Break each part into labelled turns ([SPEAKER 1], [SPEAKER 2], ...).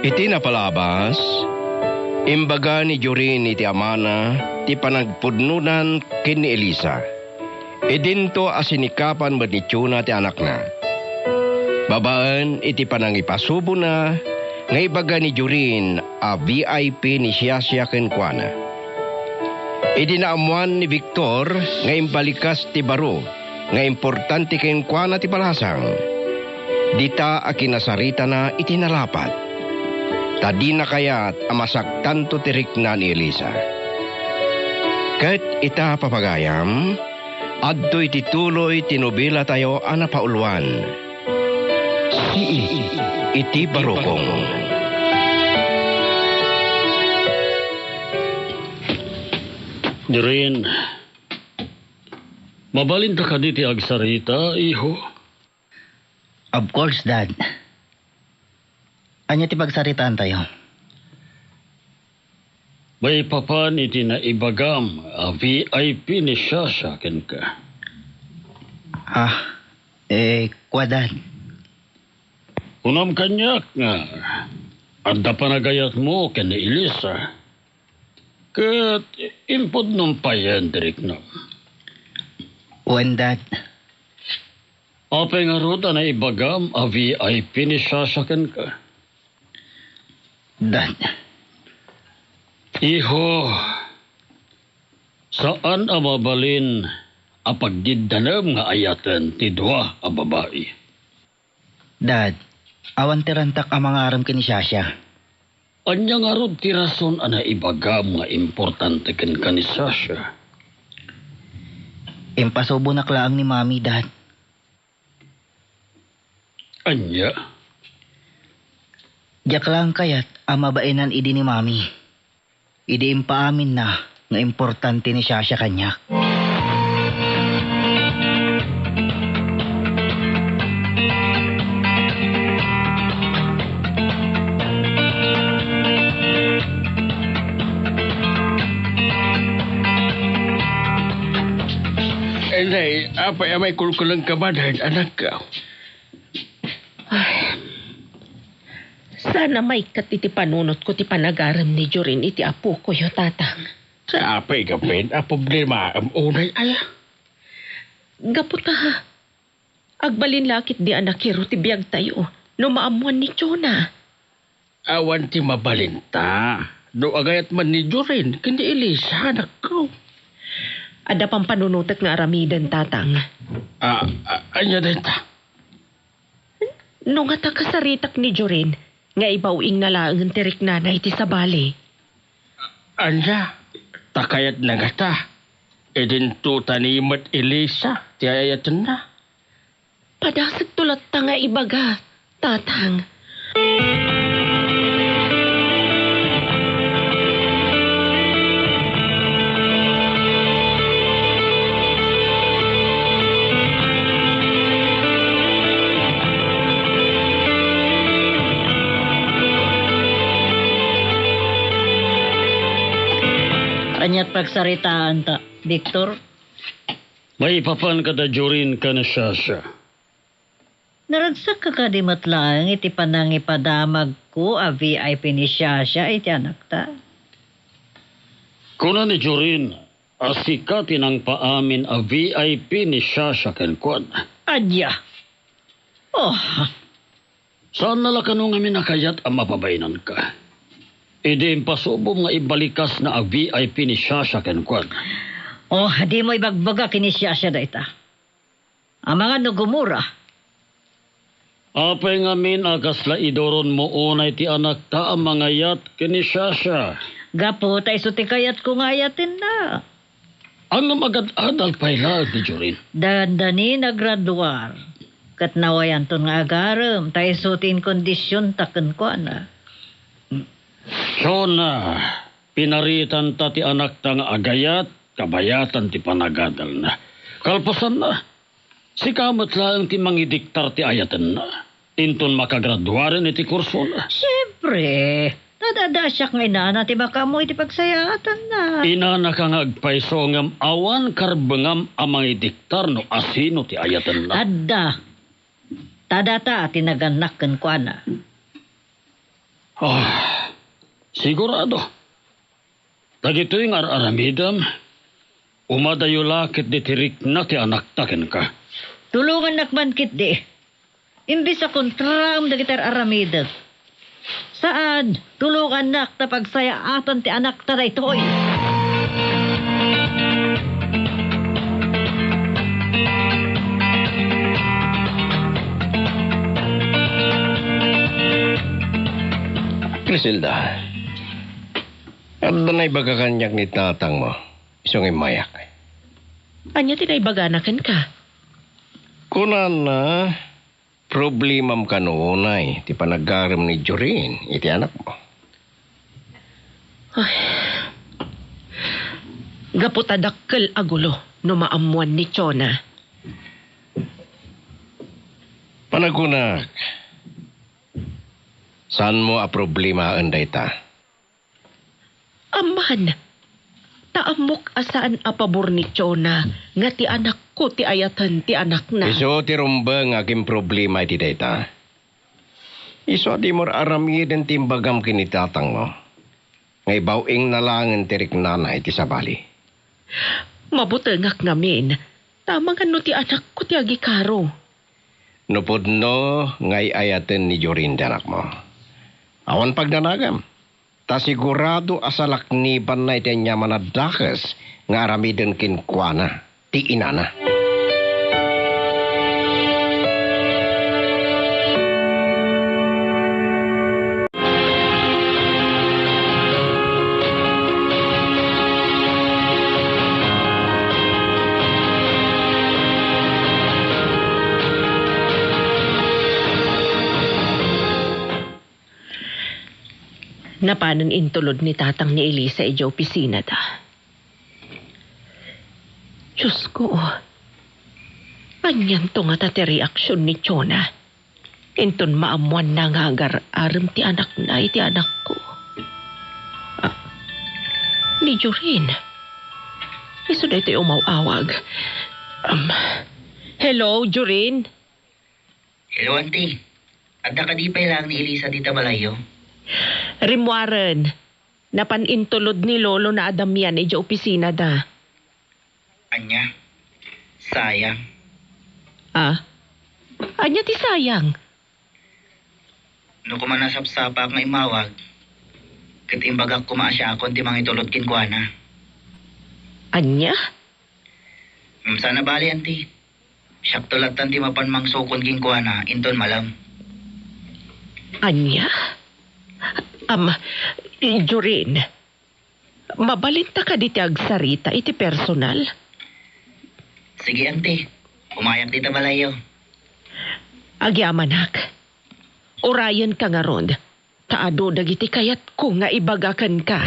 [SPEAKER 1] Iti napalabas, imbaga ni Jorin iti amana, ti panagpudnunan kin ni Elisa. Idinto asinikapan ba ni Tiyuna ti anak na. Babaan iti panangipasubo na, nga ibaga ni Jorin a VIP ni siya ken kuana. Idinaamuan ni Victor nga imbalikas ti baro, nga importante ken kuana ti palasang. Dita a kinasarita na itinalapat. Tadi na kayat amasaktan to tirik na ni Elisa. Kat ita papagayam, adto'y tituloy tinubila tayo anapauluan. Si iti barukong.
[SPEAKER 2] Dirin, mabalinta ka diti agsarita, iho.
[SPEAKER 3] Of course, Dad. Anya ti pagsaritaan tayo?
[SPEAKER 2] May papan iti na ibagam, a VIP ni Shasha ken ka.
[SPEAKER 3] Kwa, Dad.
[SPEAKER 2] Unam kanyak nga, adda panagayat mo ken ni Elisa. Kat impod nung payan, Derek, no?
[SPEAKER 3] When, Dad?
[SPEAKER 2] Apay nga ruta na ibagam, a VIP ni Shasha ken ka.
[SPEAKER 3] Dad.
[SPEAKER 2] Iho, saan amabalin a pagdiddanam nga ayatan ti dua a babae?
[SPEAKER 3] Dad, awan tirantak ang mga aram kini Sasha.
[SPEAKER 2] Anya nga rod ti rason ana ibagam nga importante ken ka ni Sasha.
[SPEAKER 3] Impasubo na klaang ni Mami, Dad.
[SPEAKER 2] Anya?
[SPEAKER 3] Diyak lang kayat ang mabainan idi ni Mami. Idi impaamin na nga importante ni Sasha kanya.
[SPEAKER 2] Nay, apa may kulkulang ka ba dahil anak ka?
[SPEAKER 4] Ay, sana may katitipanunot ko ti panagaram ni Jorin iti apo ko yo tatang.
[SPEAKER 2] Sa apay ka, Pen, a problema ang unay ala.
[SPEAKER 4] Gaputa ha. Agbalin lakit di anak hiro ti biyag tayo. No maamuan ni Chona.
[SPEAKER 2] Awan ti mabalinta. Do agayat man ni Jorin, kundi Elisa, anak ko.
[SPEAKER 4] Ada pang panunutat nga aramidan tatang.
[SPEAKER 2] Anya din ta?
[SPEAKER 4] No nga ta kasaritak ni Jorin, nga ibawing nalaang tirik nanay ti sabali.
[SPEAKER 2] Anya, takayat na nga ta. Edin to tanimat Elisa, ti ayatan na.
[SPEAKER 4] Padasag tulat ta nga ibaga, tatang.
[SPEAKER 5] Anya't pagsaritaan ta, Victor?
[SPEAKER 2] May papan ka da Jorin ka na Sasha.
[SPEAKER 5] Naragsak ka di matlang iti panangipadamag ko a VIP ni Sasha iti anak ta.
[SPEAKER 2] Kuna ni Jorin, asika tinang paamin a VIP ni Sasha ken kuan.
[SPEAKER 5] Adya! Oh,
[SPEAKER 2] Saan nala kanong amin nakayat ang mapabainan ka? Idi impasubom nga ibalikas na a VIP ni Sasha ken kuan.
[SPEAKER 5] di mo ibagbaga kini Sasha da ita. Ang mga nugumura.
[SPEAKER 2] Apay ngamin agas la idoron mo unay ti anak ta ang mga yat kini Sasha.
[SPEAKER 5] Gapo tayo suti kayat kung ayatin na.
[SPEAKER 2] Ang magad-adal pala ni Jorin.
[SPEAKER 5] Dandani na graduar. Kat nawayan to nga agaram. Tayo sutin kondisyon taken ko na.
[SPEAKER 2] So na, pinaritan ta ti anak ta nga agayat, kabayatan ti panagadal na. Kalpasan na, si kamat lang ti mangidiktar ti ayatan na. Inton makagraduaran iti kurso na.
[SPEAKER 5] Siyempre, nadadasyak nga inana ti baka mo iti pagsayatan na.
[SPEAKER 2] Inana ka nga agpaiso ngam awan karbengam amang idiktar no asino ti ayatan na.
[SPEAKER 5] Adda, tadata tinaganak kan ko na.
[SPEAKER 2] Sigurado. Dagito'y aramidam. Umadayo lakit di tirik na ti anak taken ka.
[SPEAKER 5] Tulungan nakmankit di. Imbis sa kontraam dagitar aramidat. Saan? Tulungan nak na pagsayaatan ti anak ta daytoy.
[SPEAKER 1] Griselda, at danay baga kanyak ni tatang mo, isang imayak.
[SPEAKER 4] Anya tinaybaganakan ka.
[SPEAKER 1] Kunan na, problemam ka noonay, ti panagaram ni Jorin, iti anak mo.
[SPEAKER 4] Ay. Gaputadakkel agulo no maamuan ni Chona.
[SPEAKER 1] Panagunak, saan mo a problema anday ta?
[SPEAKER 4] Aman, taamok asaan a pabor ni Chona nga ti anak ko ti ayatan ti anak na.
[SPEAKER 1] Iso ti rumbang aking problema iti dayta. Iso di mo aramiden timbagam kinitatang mo. Ngay bawing nalangan tirik nanay ti sabali.
[SPEAKER 4] Mabutengak ngamin, tamang ano ti anak ko ti agikaro.
[SPEAKER 1] Nupod no, ngay ayaten ni Jorin anak mo. Awan pagdanagam. Ta sigurado asalak ni banay ti anya manadakas nga aramiden kinkwana ti inana.
[SPEAKER 4] Napanan intulod ni tatang ni Elisa ija opisina da. Diyos ko, anyan to nga tate reaksyon ni Chona. Inton maamuan na nga agar-aram ti anak na iti anak ko. Ni Jorin. Iso na ito'y umawawag. Hello, Jorin?
[SPEAKER 3] Hello, auntie. Adda ka di pa lang ni Elisa dita balayo?
[SPEAKER 4] Rimwaren, napanintulod ni Lolo na Adamian ija opisina da.
[SPEAKER 3] Anya? Sayang.
[SPEAKER 4] Anya ti sayang?
[SPEAKER 3] No kumanasapsapak nga imawag, kitimbagak kumasya akon ti mangitulod kinkwana.
[SPEAKER 4] Anya?
[SPEAKER 3] Sana bali, auntie. Siyak tulatan ti mapanmangsukon kinkwana, inton malam.
[SPEAKER 4] Anya? Jorin, mabalinta ka di ti agsarita iti personal?
[SPEAKER 3] Sige, auntie. Umayak dita balayo.
[SPEAKER 4] Agyamanak, orayan ka nga ron. Taado dagiti kayat ko nga ibagakan ka.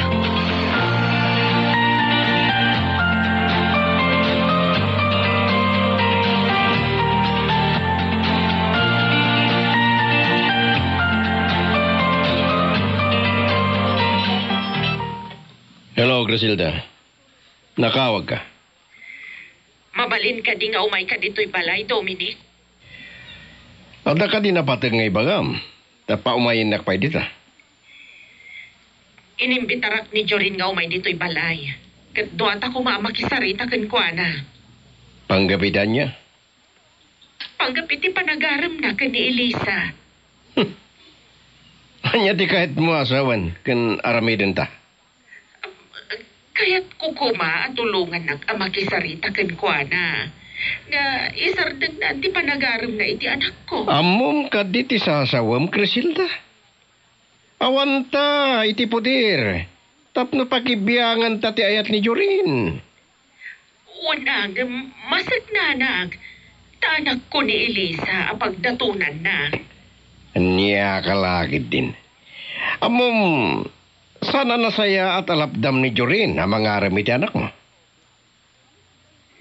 [SPEAKER 1] Hello, Griselda. Nakawag ka.
[SPEAKER 4] Mabalin ka di nga umay ka dito'y balay, Dominic.
[SPEAKER 1] Ada ka din napatag nga ibagam. Tapa umayin nakpay dita.
[SPEAKER 4] Inimbitarak ni Jorin nga umay dito'y balay. Kat duwata ko maamakisarita kenkwana.
[SPEAKER 1] Panggabidan niya.
[SPEAKER 4] Panggapiti panagaram na ka ni Elisa.
[SPEAKER 1] Anya ti kahit mo asawan kan aramiden ta.
[SPEAKER 4] Kaya't kukuma at tulungan ng amakisarita kenkwana. Nga isardag na ti panagaram na iti anak ko.
[SPEAKER 1] Amom ka di ti sasawam, Griselda. Awanta, iti pudir. Tapno pakibiyangan ta ti ayat ni Jorin.
[SPEAKER 4] Unang, masag nanag. Tanak ko ni Elisa apagdatunan na.
[SPEAKER 1] Anya kalagid din. Amom, sana nasaya at alapdam ni Jorin ang mga aramid anak mo.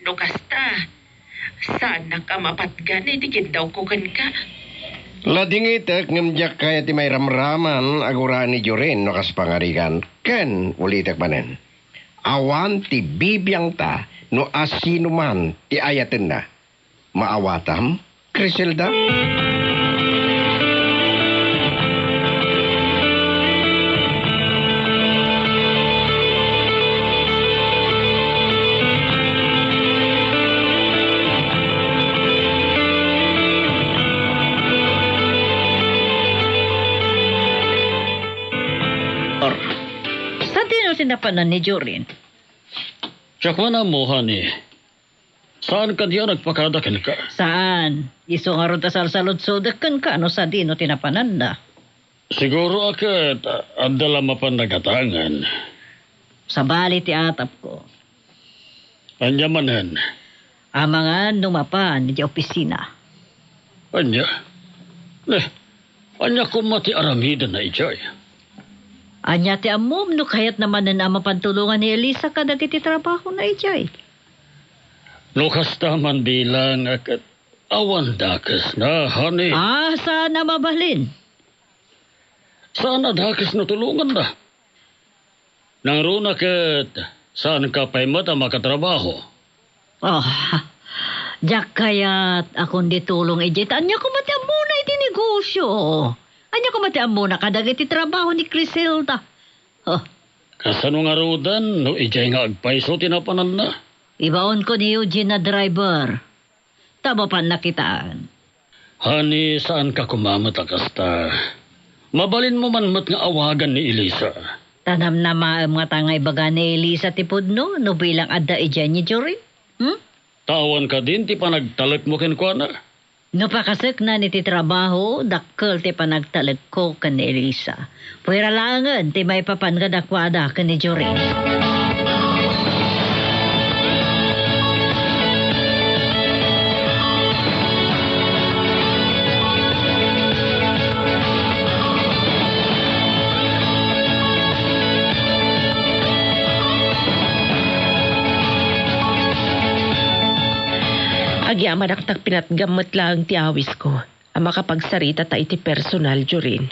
[SPEAKER 4] Lukasta, sana ka mapatgan, itigid daw ko kan ka.
[SPEAKER 1] Ladingitek ngamjak kaya ti may ramraman agura ni Jorin no kas pangarigan. Ken ulitek manen. Awan ti bibiyang ta no asino man ti ayaten na. Maawatam, Griselda?
[SPEAKER 5] tinapanan ni Jorin.
[SPEAKER 2] Siya ko na mo, honey. Saan ka diyan nagpakadakan ka?
[SPEAKER 5] Saan? Iso nga ron tasal sa lutsudakan ka, ano sa dino tinapanan na.
[SPEAKER 2] Siguro akat, adala mapan nagatangan.
[SPEAKER 5] Sa bali ti atap ko.
[SPEAKER 2] Anya manan.
[SPEAKER 5] Amangan numapan di opisina.
[SPEAKER 2] Anya? Anya ko mati aramida na ijay.
[SPEAKER 5] Anya ti amom no kayat naman na mapantulungan ni Elisa ka dagiti trabaho na ijay.
[SPEAKER 2] Lukas taman bilang akat awan dakas na, honey.
[SPEAKER 5] Sana mabalin.
[SPEAKER 2] Sana dakas na tulungan na. Nang runa kat, saan ka pa'y mata makatrabaho?
[SPEAKER 5] Oh, jak kayat akong ditulong ijay. Anya ko mati muna iti negosyo. Anya ko mati muna kadagiti trabaho ni Criselda. Oh,
[SPEAKER 2] Kasano nga rodan, no ijay nga agpaiso tinapanan na.
[SPEAKER 5] ibaon ko ni Eugene na driver. Tama pa nakitaan.
[SPEAKER 2] Honey, saan ka kumamata kasta? Mabalin mo man mat nga awagan ni Elisa.
[SPEAKER 5] Tanam na maam nga tangay baga ni Elisa tipudno, no bilang adda ijay ni Jorin.
[SPEAKER 2] Tawan ka din, ti panagtalak mo ken kwa na.
[SPEAKER 5] No pakasek na ni ti trabaho, dakkel ti panagtalag ko kan ni Elisa. Puwera langan, ti may papan ka dakwada kan ni Jorin.
[SPEAKER 4] Agyaman aktak pinatgamot lang ti awis ko. Ang makapagsarita ta iti personal, Jorin.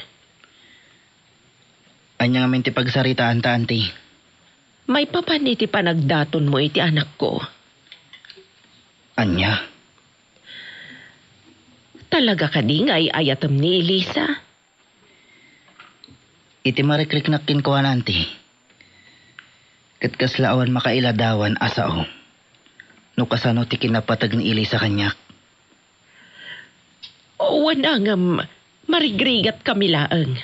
[SPEAKER 3] Anya nga min ti pagsaritaan ta, auntie.
[SPEAKER 4] May papan iti panagdaton mo iti anak ko.
[SPEAKER 3] Anya?
[SPEAKER 4] Talaga ka di nga ayatam ni Elisa?
[SPEAKER 3] Iti marikriknakin ko, auntie. Katkaslaawan makailadawan asao. No kasano ti kinapatag ni Elisa kanyak.
[SPEAKER 4] Wala nga marigrigat kami laang.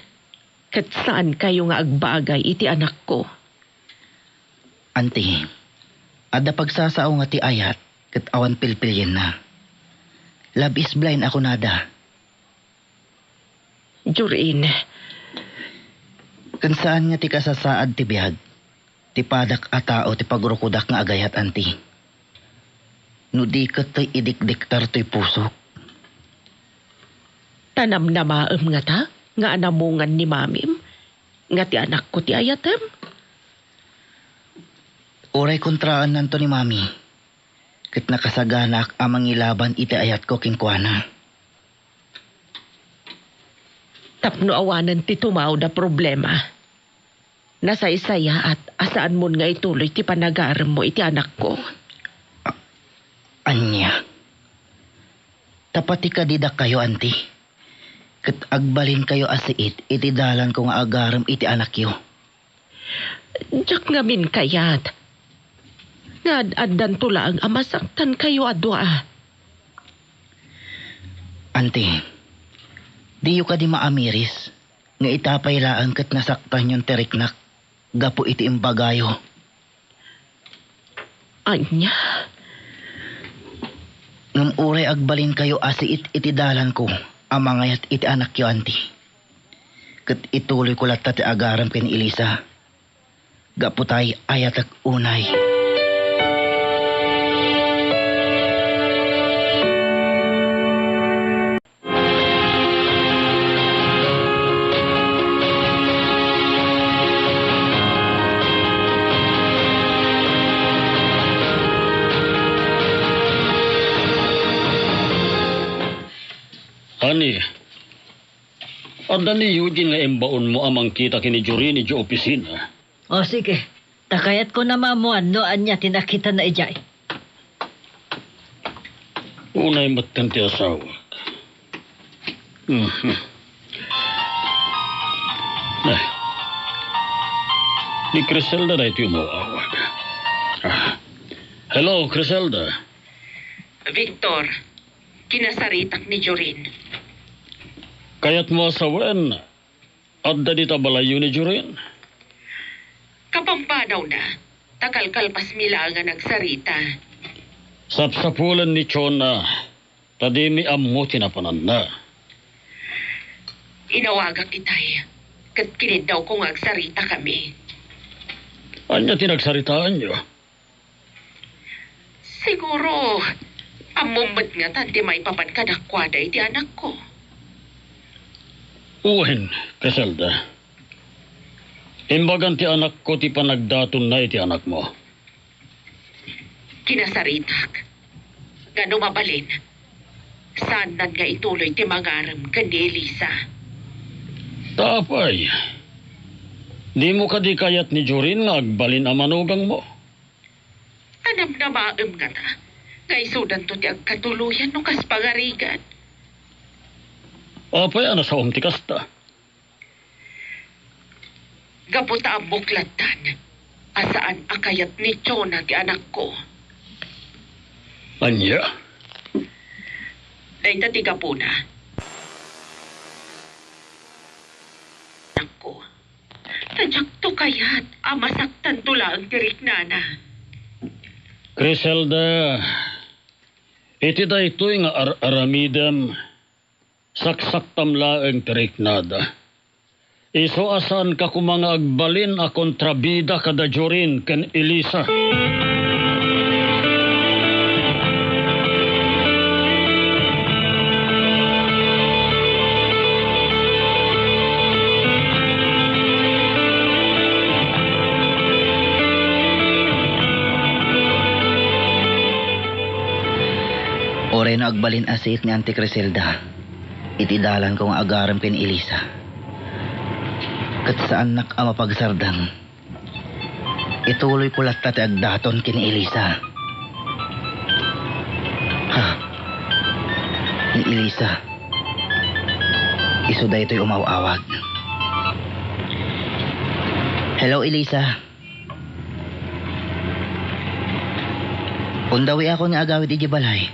[SPEAKER 4] Kat saan kayo nga agbagay iti anak ko?
[SPEAKER 3] Auntie, ada pagsasao nga ti ayat, kat awan pilpilyen na. Love is blind ako nada.
[SPEAKER 4] Jorin,
[SPEAKER 3] Kan saan nga ti kasasaad ti biyag, ti padak a tao ti pagrukudak nga agayat, auntie. No di ka to'y idikdiktar to'y pusok.
[SPEAKER 4] tanam na maam nga ta? Nga anamungan ni mamim? Nga ti anak ko ti ayatem?
[SPEAKER 3] Uray kontraan nanto ni mami. Kat nakasaganak amang ilaban iti ayat ko kinkwana.
[SPEAKER 4] Tapno awanan ti tumaw da problema. Nasa isaya at asaan mo nga ituloy ti panagaram mo iti anak ko.
[SPEAKER 3] Anya. Tapati ka didak kayo, auntie. Kat agbalin kayo asiit, iti dalan ko nga agaram iti anak yo.
[SPEAKER 4] Diyak ngamin kayat. Nga addan tula ang amasaktan kayo adwa.
[SPEAKER 3] Auntie, di yu ka di maamiris. Nga itapay laang kat nasaktan yung teriknak. Gapo iti imbagayo.
[SPEAKER 4] Anya?
[SPEAKER 3] Ngam uray agbalin kayo asiit iti dalan ko. Amangayat iti anak yo, auntie. Kat ituloy ko latta ti agaram ken Elisa. Gaputay ayatak unay.
[SPEAKER 2] Honey, anda ni Eugene nga imbaon mo amang kita kini Jorin iti opisina.
[SPEAKER 5] O sige, takayat ko na mamuan no anya tinakita na ijay.
[SPEAKER 2] Unay matan ti asawa. Ay, ni Criselda na ito umawawag. Hello, Criselda.
[SPEAKER 4] Victor, kinasaritak ni Jorin.
[SPEAKER 2] Kaya't mo asawan, adda di tabalayo ni Jorin.
[SPEAKER 4] Kapampa Panaw na. Takalkalpas mila nga nagsarita.
[SPEAKER 2] Sapsapulan ni Chona, tadimi ammo tinapanan na.
[SPEAKER 4] Inawaga kitay. Kat kinid daw kung agsarita kami.
[SPEAKER 2] Anya tinagsaritaan niyo?
[SPEAKER 4] Siguro, amumot nga tanti may papankadakwada iti anak ko.
[SPEAKER 2] Uwen, Griselda. Imbagan ti anak ko ti panagdaton na iti anak mo.
[SPEAKER 4] Kinasaritak. Nga mabalin. Saan nga ituloy ti mangaram kan ni Elisa?
[SPEAKER 2] Tapay. Di mo ka di kayat ni Jorin nga agbalin ang manugang mo.
[SPEAKER 4] Anam na maam nga ta. Nga isudan to ti agkatuluyan no kas pangarigan.
[SPEAKER 2] Apay ana sa ti kasta.
[SPEAKER 4] Gaputa ang buklatan. Asaan akayat ni Chona ti anak ko.
[SPEAKER 2] Anya?
[SPEAKER 4] Dahita ti gapuna. Anak ko. Tadyak to kayat. Amasaktan to lang tirik nana.
[SPEAKER 2] Griselda, iti da ito'y nga aramidem, saksak tamlaeng teriknada. Iso asan ka kumanga agbalin a kontrabida kada Jorin ken Elisa.
[SPEAKER 3] Oray na agbalin asit ni Auntie Griselda. Itidalan kong agaram ken Elisa. Kat saan nak ama pagsardang. Ituloy ko latta ti agdaton ken Elisa. Ha? Ni Elisa. Iso da ito'y umawawag. Hello, Elisa. Undawi ako nga agawid iti balay.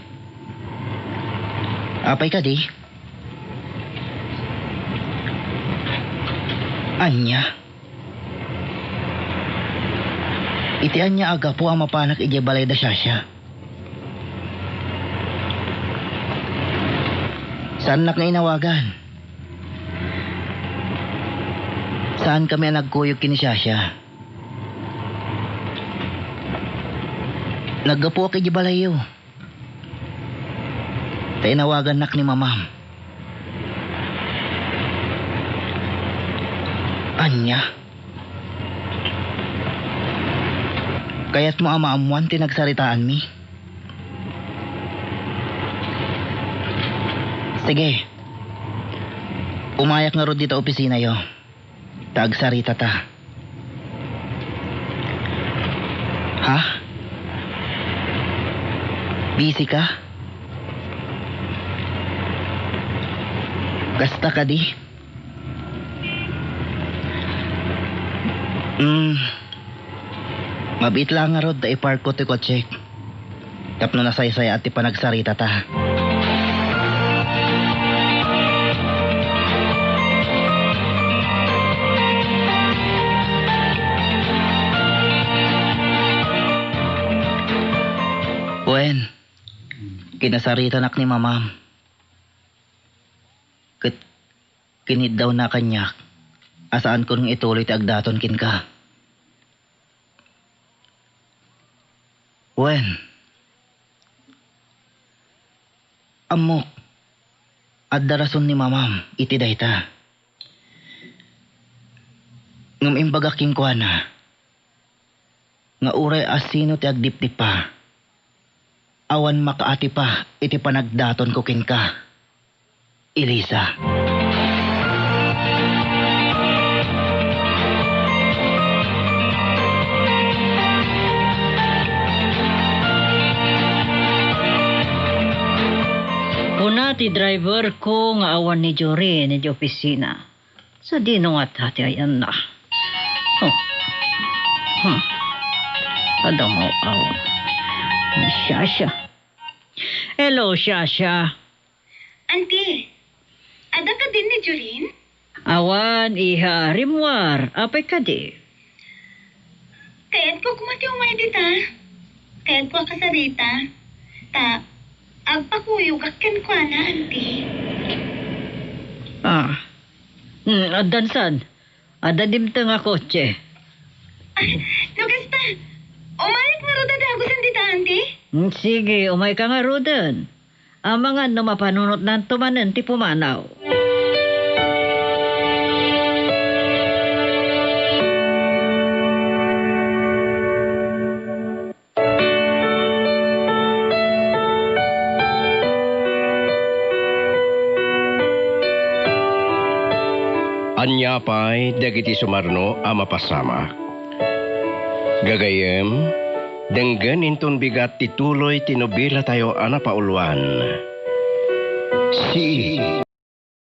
[SPEAKER 3] Apay ka di? Anya? Iti anya aga po ang mapanak iti balay da sasya. Saan nak nga inawagan? Saan kami ang nagkuyog kini sasya? Naggapo ak iti balay yo. Tainawagan nak ni mamam. Anya? Kaya't mo amaamuan tinagsaritaan mi? Sige. Umayak nga ro dito opisina yo. Tagsarita ta. Ha? Busy ka? Kasta ka di? Mabit lang nga rod da ipark ko ti kotsek. Tapno nasaysay at ipanagsarita ta. Wen, kinasarita nak ni mamam. Kinid daw na kanyak. Asaan ko nung ituloy ti agdaton kin ka. Wen. Amok. Adda rason ni mamam iti dayta. Ngam imbaga king kuana. Nga uray asino ti agdipdip pa. Awan makaati pa iti panagdaton ko kin ka. Elisa.
[SPEAKER 5] Una ti driver ko nga awan ni Jorin ni opisina. Sa dino nga tati ayan na. Oh. Ada mo awan. Shasha. Hello, Shasha.
[SPEAKER 6] Auntie, ada ka din ni Jorin?
[SPEAKER 5] Awan, iha, rimwar. Apay ka di?
[SPEAKER 6] Kaya't ko kumati umay dita. Kaya't ko kasarita. Ta, agpakuyo kaken ko na, auntie.
[SPEAKER 5] Adan sad. Ada dimteng nga kotse.
[SPEAKER 6] Lukas ta, umalit maruda dagusan dita, auntie?
[SPEAKER 5] Sige, umay ka nga rodan. Ang mga mapanunot ng tumanan ti pumanaw.
[SPEAKER 1] Anya pa'y dagiti sumarno a mapasama. Gagayem, denggan inton bigat tituloy tinubila tayo ana pauluan. Si